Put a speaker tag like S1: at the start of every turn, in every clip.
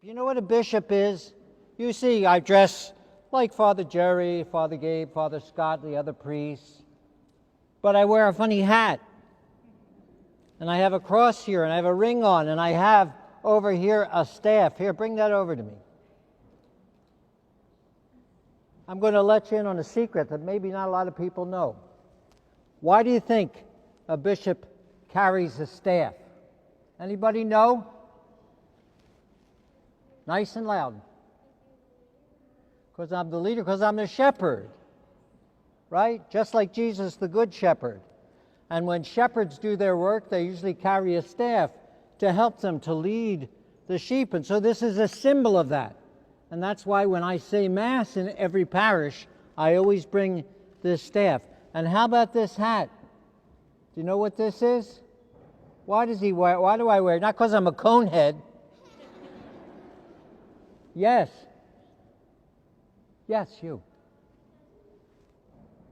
S1: You know what a bishop is? You see, I dress like Father Jerry, Father Gabe, Father Scott, the other priests, but I wear a funny hat, and I have a cross here, and I have a ring on, and I have over here a staff. Here, bring that over to me. I'm going to let you in on a secret that maybe not a lot of people know. Why do you think a bishop carries a staff? Anybody know? Nice and loud. Because I'm the leader, because I'm the shepherd. Right? Just like Jesus, the good shepherd. And when shepherds do their work, they usually carry a staff to help them to lead the sheep. And so this is a symbol of that. And that's why when I say Mass in every parish, I always bring this staff. And how about this hat? Do you know what this is? Why do I wear it? Not because I'm a conehead. Yes. Yes, you.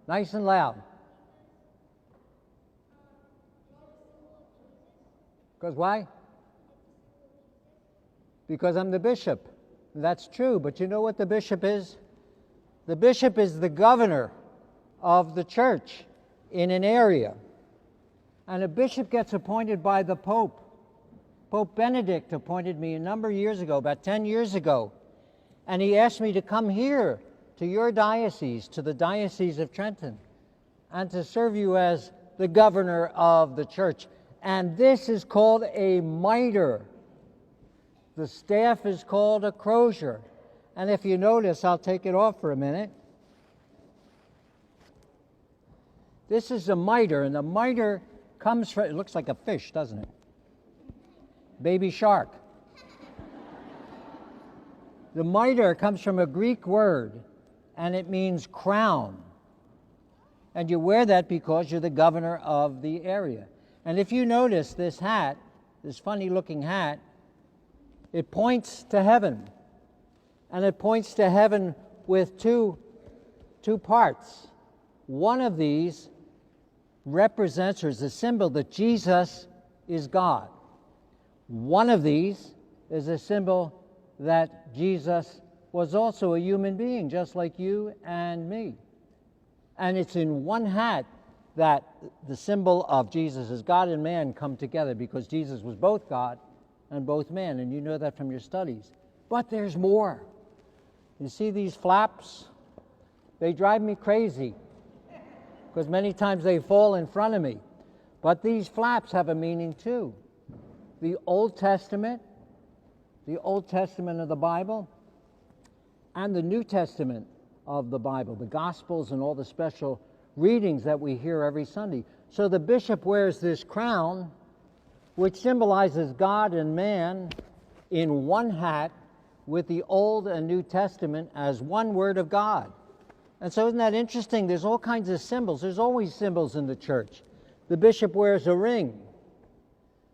S1: Nice and loud. Because why? Because I'm the bishop. That's true, but you know what the bishop is? The bishop is the governor of the church in an area. And a bishop gets appointed by the Pope. Pope Benedict appointed me a number of years ago, about 10 years ago, and he asked me to come here to your diocese, to the Diocese of Trenton, and to serve you as the governor of the church. And this is called a mitre. The staff is called a crozier. And if you notice, I'll take it off for a minute. This is a mitre, and the mitre comes from, it looks like a fish, doesn't it? Baby shark. The mitre comes from a Greek word, and it means crown. And you wear that because you're the governor of the area. And if you notice this hat, this funny looking hat, it points to heaven. And it points to heaven with two parts. One of these represents or is a symbol that Jesus is God. One of these is a symbol that Jesus was also a human being, just like you and me. And it's in one hat that the symbol of Jesus as God and man come together, because Jesus was both God and both man, and you know that from your studies. But there's more. You see these flaps? They drive me crazy, because many times they fall in front of me. But these flaps have a meaning too. The Old Testament of the Bible, and the New Testament of the Bible, the Gospels and all the special readings that we hear every Sunday. So the bishop wears this crown, which symbolizes God and man in one hat, with the Old and New Testament as one word of God. And so isn't that interesting? There's all kinds of symbols. There's always symbols in the church. The bishop wears a ring.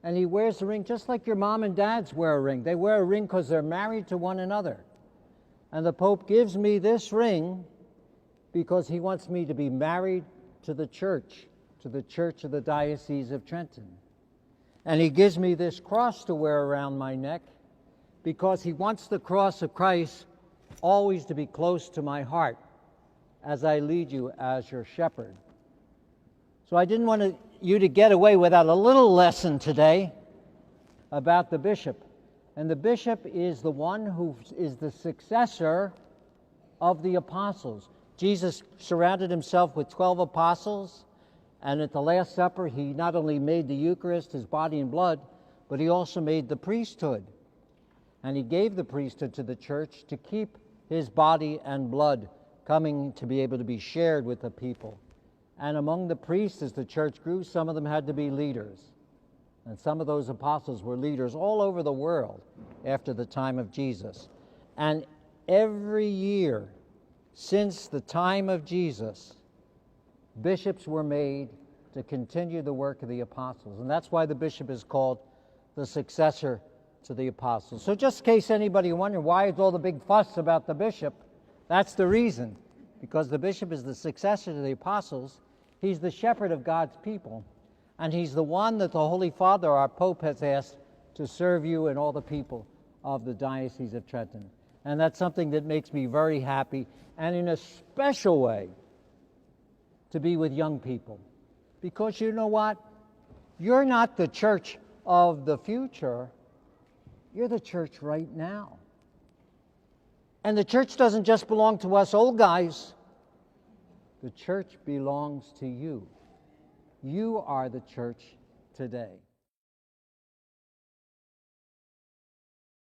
S1: And he wears the ring just like your mom and dads wear a ring. They wear a ring because they're married to one another. And the Pope gives me this ring because he wants me to be married to the church of the Diocese of Trenton. And he gives me this cross to wear around my neck because he wants the cross of Christ always to be close to my heart as I lead you as your shepherd. So I didn't want you to get away without a little lesson today about the bishop. And the bishop is the one who is the successor of the apostles. Jesus surrounded himself with 12 apostles, and at the Last Supper, he not only made the Eucharist, his body and blood, but he also made the priesthood. And he gave the priesthood to the church to keep his body and blood coming to be able to be shared with the people. And among the priests, as the church grew, some of them had to be leaders. And some of those apostles were leaders all over the world after the time of Jesus. And every year since the time of Jesus, bishops were made to continue the work of the apostles. And that's why the bishop is called the successor to the apostles. So just in case anybody wondering why is all the big fuss about the bishop, that's the reason. Because the bishop is the successor to the apostles. He's the shepherd of God's people, and he's the one that the Holy Father, our Pope, has asked to serve you and all the people of the Diocese of Trenton. And that's something that makes me very happy, and in a special way, to be with young people. Because you know what? You're not the church of the future. You're the church right now. And the church doesn't just belong to us old guys. The church belongs to you. You are the church today.